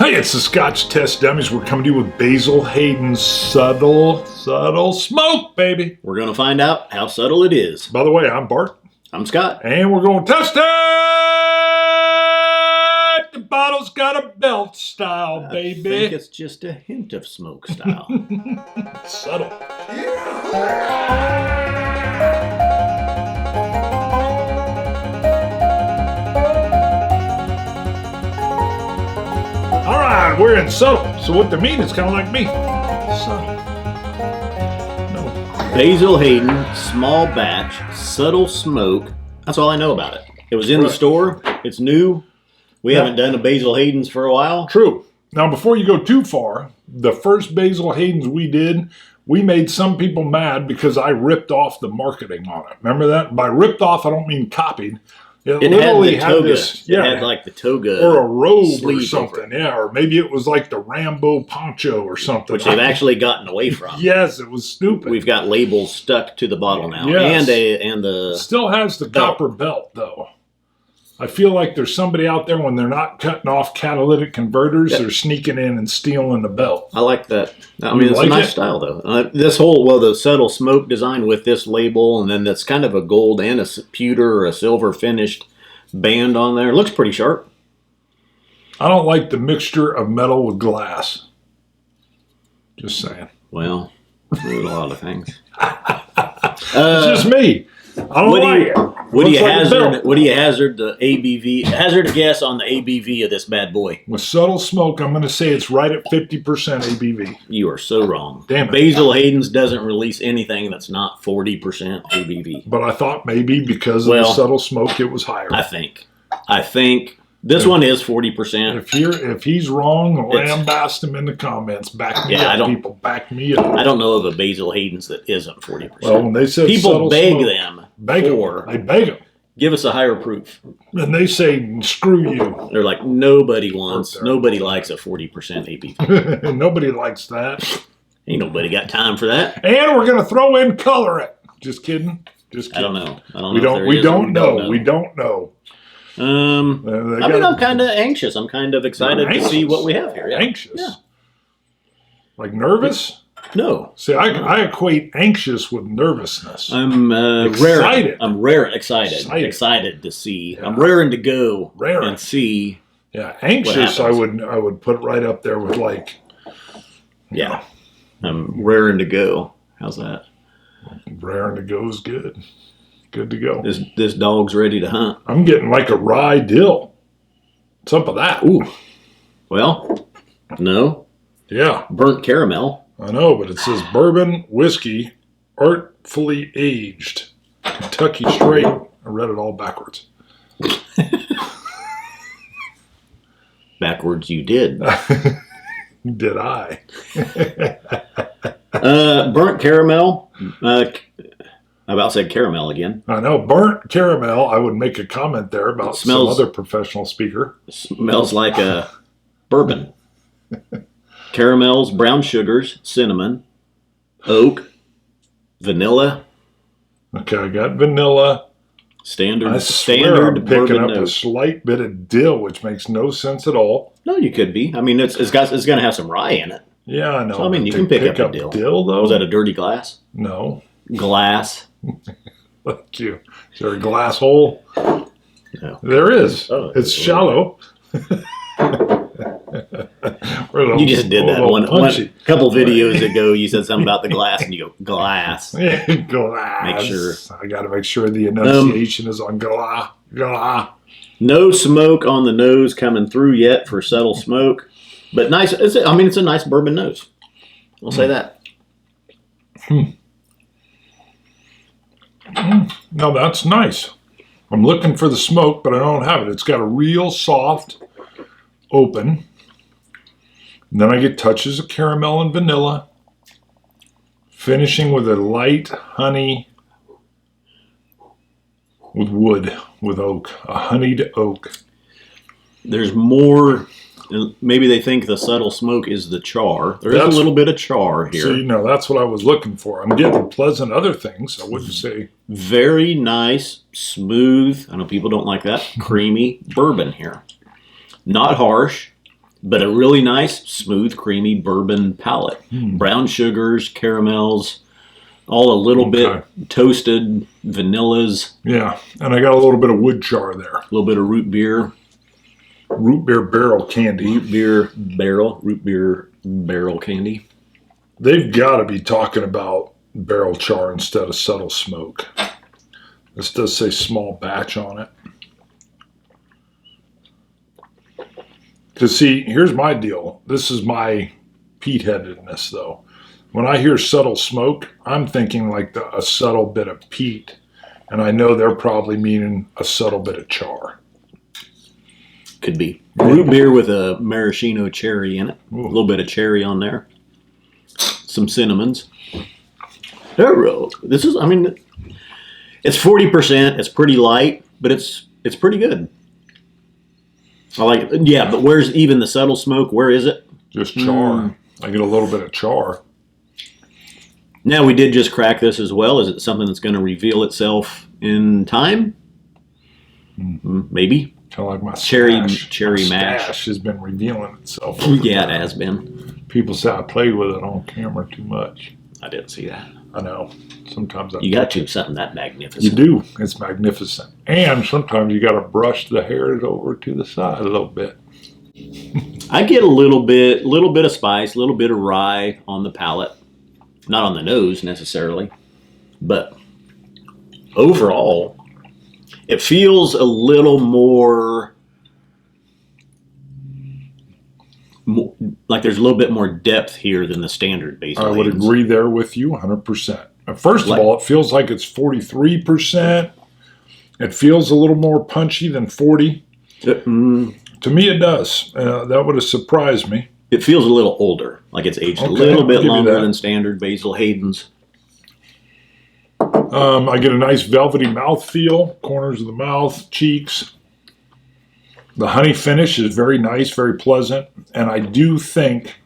Hi, it's the Scotch Test Dummies. We're coming to you with Basil Hayden's Subtle Smoke, baby. We're going to find out how subtle it is. By the way, I'm Bart. I'm Scott. And we're going to test it! The bottle's got a belt style, baby. I think it's just a hint of smoke style. Subtle. Alright, we're in subtle. So what they mean is kind of like me. Subtle. No. Basil Hayden, small batch, subtle smoke. That's all I know about it. It was in the store. It's new. We haven't done a Basil Hayden's for a while. True. Now, before you go too far, the first Basil Hayden's we did, we made some people mad because I ripped off the marketing on it. Remember that? By ripped off, I don't mean copied. It literally had the toga. It had like the toga. Or a robe or something. Yeah, or maybe it was like the Rambo poncho or something. Which they've actually gotten away from. Yes, it was stupid. We've got labels stuck to the bottle now. Yes. And the still has the copper belt, though. I feel like there's somebody out there when they're not cutting off catalytic converters, they're sneaking in and stealing the belt. I like that. I mean, it's a nice style, though. This whole, the subtle smoke design with this label, and then that's kind of a gold and a pewter or a silver finished band on there. It looks pretty sharp. I don't like the mixture of metal with glass. Just saying. Well, there's a lot of things. It's just me. I don't like it. What do you hazard the ABV? Hazard a guess on the ABV of this bad boy. With subtle smoke, I'm going to say it's right at 50% ABV. You are so wrong. Damn it. Basil Hayden's doesn't release anything that's not 40% ABV. But I thought maybe because of the subtle smoke, it was higher. I think this one is 40%. If he's wrong, lambast him in the comments. Back me up, people. Back me up. I don't know of a Basil Hayden's that isn't 40%. Well, when they said people beg smoke, them. They beg them. Give us a higher proof. And they say, screw you. They're like, nobody likes a 40% ABV. Nobody likes that. Ain't nobody got time for that. And we're going to throw in color it. Just kidding. Just kidding. I don't know. We don't know. I'm kind of anxious. I'm kind of excited to see what we have here. Yeah. Anxious? Yeah. Like nervous? No. See, I equate anxious with nervousness. I'm excited. Excited to see. Yeah. I'm raring to go and see. Yeah, anxious. I would put right up there with like. Yeah, I'm raring to go. How's that? Raring to go is good. Good to go. This dog's ready to hunt. I'm getting like a rye dill. What's up with that? Ooh. Well, no. Yeah. Burnt caramel. I know, but it says bourbon whiskey, artfully aged, Kentucky straight. I read it all backwards. Backwards you did. Did I? Burnt caramel. I about said caramel again. I know. Burnt caramel. I would make a comment there about some other professional speaker. Smells like a bourbon. Caramels, brown sugars, cinnamon, oak, vanilla. Okay, I got vanilla. Standard I'm picking up a slight bit of dill, which makes no sense at all. No, you could be. I mean, it's going to have some rye in it. Yeah, I know. So, I mean, you can pick up a dill. Dill, though? Was that a dirty glass? No. Glass. Thank you. Is there a glass hole? No. There is. Oh, it's shallow. You just did that one couple videos ago. You said something about the glass, and you go glass. Glass. Make sure. I got to make sure the enunciation is on glass. No smoke on the nose coming through yet for subtle smoke, but nice. It's a nice bourbon nose. I'll say that. No, that's nice. I'm looking for the smoke, but I don't have it. It's got a real soft open. And then I get touches of caramel and vanilla, finishing with a light honey with wood, with oak, a honeyed oak. There's more. Maybe they think the subtle smoke is the char. There is a little bit of char here. See, no, that's what I was looking for. I'm getting pleasant other things. I wouldn't say. Very nice, smooth. I know people don't like that. Creamy bourbon here. Not harsh. But a really nice, smooth, creamy bourbon palate. Brown sugars, caramels, all a little bit toasted, vanillas. Yeah, and I got a little bit of wood char there. A little bit of root beer. Root beer barrel candy. Root beer barrel candy. They've got to be talking about barrel char instead of subtle smoke. This does say small batch on it. Because see, here's my deal. This is my peat-headedness, though. When I hear subtle smoke, I'm thinking like a subtle bit of peat. And I know they're probably meaning a subtle bit of char. Could be. Root beer with a maraschino cherry in it. Ooh. A little bit of cherry on there. Some cinnamons. This is, I mean, it's 40%. It's pretty light, but it's pretty good. I like it. Yeah, but where's even the subtle smoke? Where is it? Just char. I get a little bit of char. Now, we did just crack this as well. Is it something that's going to reveal itself in time? Maybe. Kind of like my cherry my mash stash has been revealing itself. Yeah, it has been. People say I played with it on camera too much. I didn't see that. I know. Sometimes you got to something that magnificent. You do. It's magnificent. And sometimes you got to brush the hairs over to the side a little bit. I get a little bit of spice, a little bit of rye on the palate. Not on the nose necessarily, but overall, it feels a little more like there's a little bit more depth here than the standard Basil. I would agree there with you 100%. First of all, it feels like it's 43%. It feels a little more punchy than 40. To me, it does. That would have surprised me. It feels a little older, like it's aged a little bit longer than standard Basil Hayden's. I get a nice velvety mouthfeel, corners of the mouth, cheeks. The honey finish is very nice, very pleasant. And I do think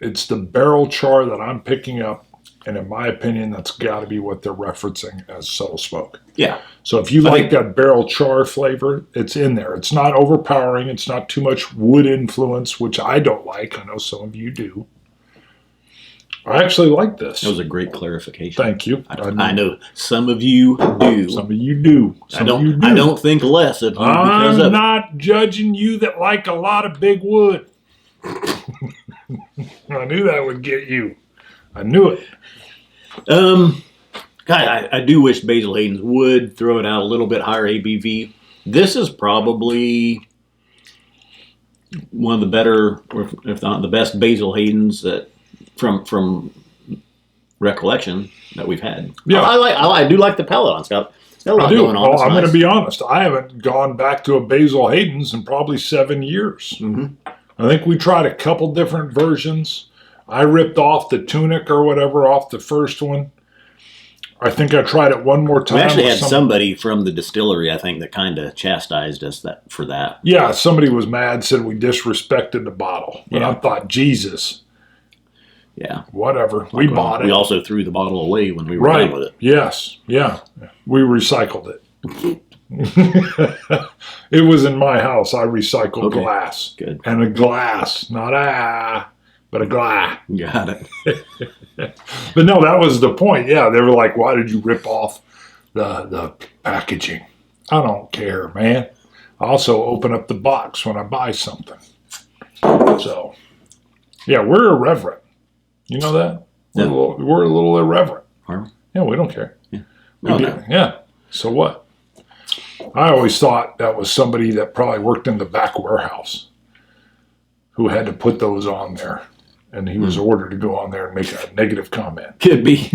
it's the barrel char that I'm picking up. And in my opinion, that's got to be what they're referencing as subtle smoke. Yeah. So if you like that barrel char flavor, it's in there. It's not overpowering. It's not too much wood influence, which I don't like. I know some of you do. I actually like this. That was a great clarification. Thank you. I know some of you do. Some of you do. I don't think less of you because of I'm not judging you that like a lot of big wood. I knew that would get you. I knew it. God, I do wish Basil Hayden's would throw it out a little bit higher ABV. This is probably one of the better, or if not the best, Basil Hayden's that from recollection that we've had. Yeah, I do like the palate on Scott. Got a lot going on. I'm going to be honest. I haven't gone back to a Basil Hayden's in probably 7 years. Mm-hmm. I think we tried a couple different versions. I ripped off the tunic or whatever off the first one. I think I tried it one more time. We actually had somebody from the distillery, I think, that kind of chastised us for that. Yeah, somebody was mad, said we disrespected the bottle. And I thought, Jesus. Yeah. Whatever. We bought it. We also threw the bottle away when we were done with it. Yes. Yeah. We recycled it. It was in my house. I recycled glass. Good. And a glass. Not but a glass. Got it. But no, that was the point. Yeah, they were like, why did you rip off the packaging? I don't care, man. I also open up the box when I buy something. So, yeah, we're irreverent. You know that? We're a little irreverent. Are we? Yeah, we don't care. Yeah. No. Yeah. So what? I always thought that was somebody that probably worked in the back warehouse who had to put those on there. And he was ordered to go on there and make a negative comment. Could be.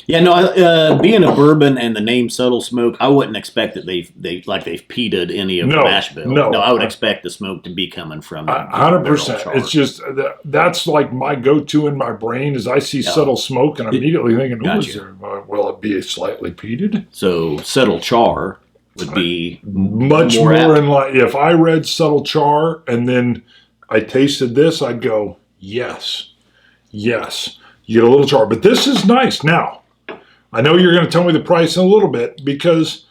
Yeah, no. Being a bourbon and the name Subtle Smoke, I wouldn't expect that they've peated any of the mash bill. No, I would expect the smoke to be coming from 100%. It's just that's like my go-to in my brain is I see Subtle Smoke and I'm immediately thinking, will it be slightly peated? So Subtle Char would be much more in line. If I read Subtle Char and then I tasted this, I'd go, yes. You get a little char. But this is nice. Now, I know you're going to tell me the price in a little bit because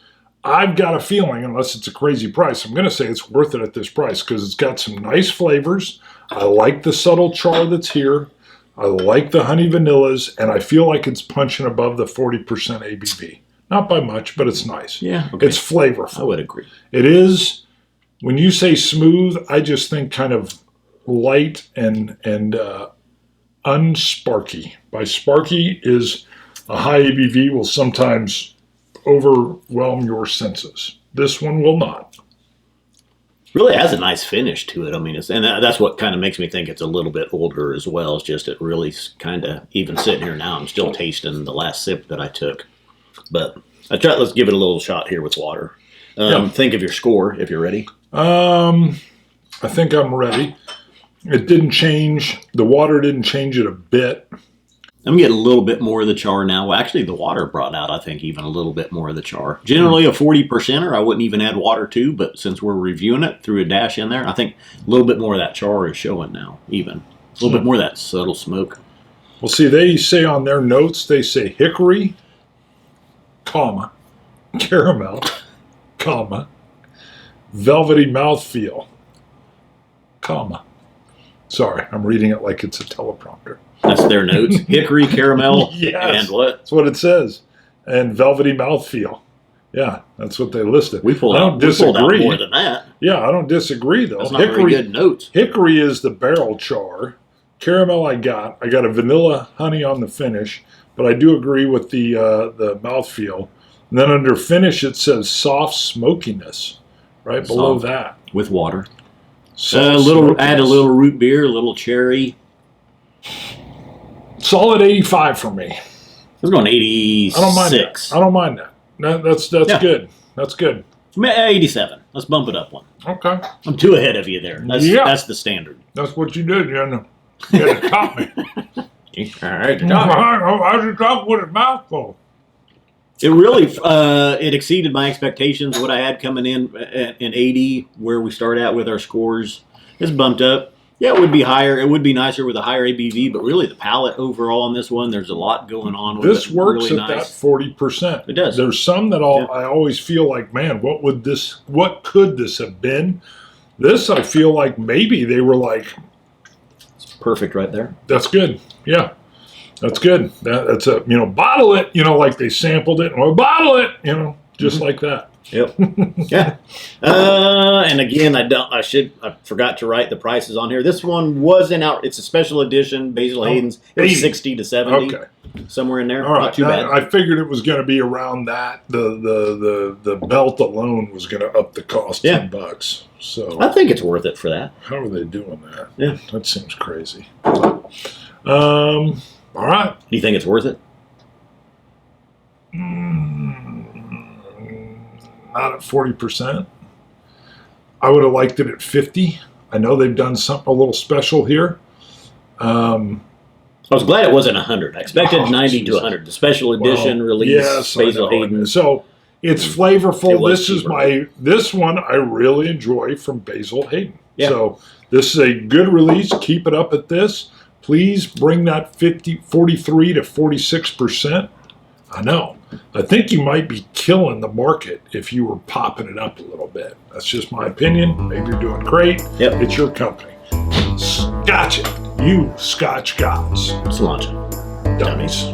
I've got a feeling, unless it's a crazy price, I'm going to say it's worth it at this price because it's got some nice flavors. I like the subtle char that's here. I like the honey vanillas, and I feel like it's punching above the 40% ABV. Not by much, but it's nice. Yeah, okay. It's flavorful. I would agree. It is. When you say smooth, I just think kind of light and unsparky. By sparky is a high ABV will sometimes overwhelm your senses. This one will not. Really has a nice finish to it. I mean, that's what kind of makes me think it's a little bit older as well. It's just it really kind of, even sitting here now, I'm still tasting the last sip that I took. But let's give it a little shot here with water. Think of your score if you're ready. I think I'm ready. It didn't change. The water didn't change it a bit. I'm getting a little bit more of the char now. Well, actually, the water brought out, I think, even a little bit more of the char. Generally, a 40%er, I wouldn't even add water to, but since we're reviewing it, threw a dash in there. I think a little bit more of that char is showing now, even. A little bit more of that subtle smoke. Well, see, they say on their notes, they say hickory, comma, caramel, comma, velvety mouthfeel, comma. Sorry, I'm reading it like it's a teleprompter. That's their notes. Hickory, caramel, yes, and what? That's what it says. And velvety mouthfeel. Yeah, that's what they listed. I don't disagree. More than that. Yeah, I don't disagree, though. That's not very good notes. Hickory is the barrel char. Caramel I got a vanilla honey on the finish, but I do agree with the mouthfeel. And then under finish, it says soft smokiness right below that. With water. Add a little root beer, a little cherry. Solid 85 for me. I'm going 86. I don't mind that. That's good. That's good. 87. Let's bump it up one. Okay. I'm too ahead of you there. That's the standard. That's what you did. You had to top me. All right. How'd you talk with his mouth full? It really it exceeded my expectations. What I had coming in 80, where we start out with our scores, it's bumped up. Yeah, it would be higher. It would be nicer with a higher ABV, but really the palate overall on this one, there's a lot going on with this it. Works really at nice. that 40%. It does. There's some that I always feel like, man, what could this have been? This, I feel like maybe they were like, it's perfect right there. That's good. Yeah. That's good. That's a, bottle it, like they sampled it, or bottle it, just like that. Yep. Yeah. And again, I forgot to write the prices on here. This one wasn't out. It's a special edition, Basil Hayden's. It was 60 to 70. Okay. Somewhere in there. All right. Not too bad. I figured it was going to be around that. The belt alone was going to up the cost $10. So I think it's worth it for that. How are they doing that? Yeah. That seems crazy. All right. Do you think it's worth it? Not at 40%. I would have liked it at 50. I know they've done something a little special here. I was glad it wasn't 100. I expected 90 to 100. The special edition release, Basil Hayden. So it's flavorful. Cheaper. This one I really enjoy from Basil Hayden. Yeah. So this is a good release. Keep it up at this. Please bring that 43 to 46%. I know. I think you might be killing the market if you were popping it up a little bit. That's just my opinion. Maybe you're doing great. Yep. It's your company. Scotch it. You Scotch gods. Cilantro. Dummies.